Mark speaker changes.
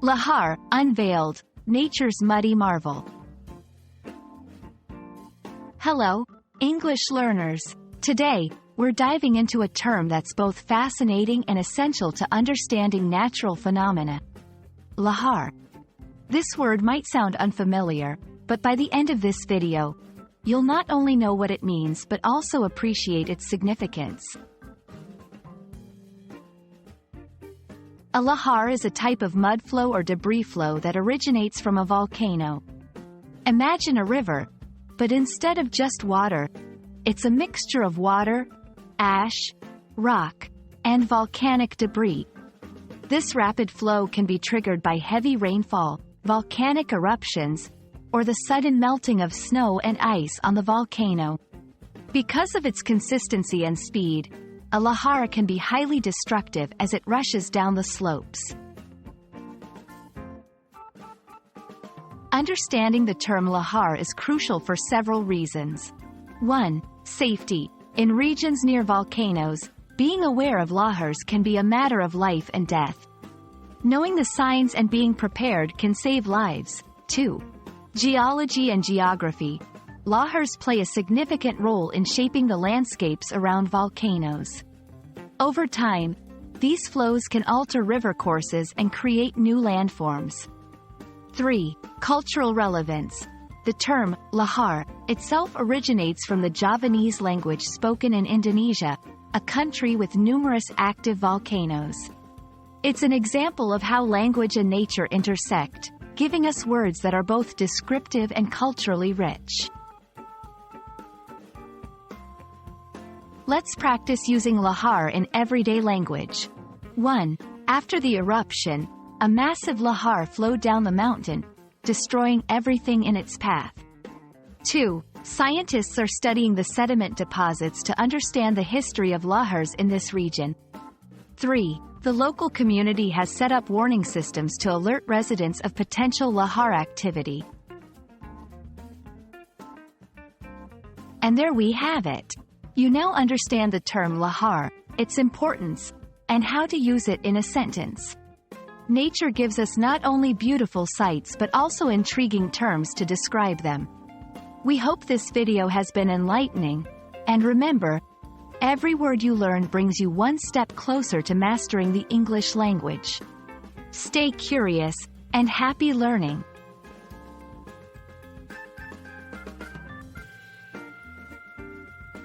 Speaker 1: Lahar, Unveiled, nature's muddy marvel. Hello, English learners. Today, we're diving into a term that's both fascinating and essential to understanding natural phenomena. Lahar. This word might sound unfamiliar, but by the end of this video, you'll not only know what it means but also appreciate its significance. A lahar is a type of mudflow or debris flow that originates from a volcano. Imagine a river, but instead of just water, it's a mixture of water, ash, rock, and volcanic debris. This rapid flow can be triggered by heavy rainfall, volcanic eruptions, or the sudden melting of snow and ice on the volcano. Because of its consistency and speed, a lahar can be highly destructive as it rushes down the slopes. Understanding the term lahar is crucial for several reasons. 1. Safety. In regions near volcanoes, being aware of lahars can be a matter of life and death. Knowing the signs and being prepared can save lives. 2. Geology and geography. Lahars play a significant role in shaping the landscapes around volcanoes. Over time, these flows can alter river courses and create new landforms. 3. Cultural relevance. The term, lahar, itself originates from the Javanese language spoken in Indonesia, a country with numerous active volcanoes. It's an example of how language and nature intersect, giving us words that are both descriptive and culturally rich. Let's practice using lahar in everyday language. 1. After the eruption, a massive lahar flowed down the mountain, destroying everything in its path. 2. Scientists are studying the sediment deposits to understand the history of lahars in this region. 3. The local community has set up warning systems to alert residents of potential lahar activity. And there we have it. You now understand the term lahar, its importance, and how to use it in a sentence. Nature gives us not only beautiful sights but also intriguing terms to describe them. We hope this video has been enlightening, and remember, every word you learn brings you one step closer to mastering the English language. Stay curious, and happy learning!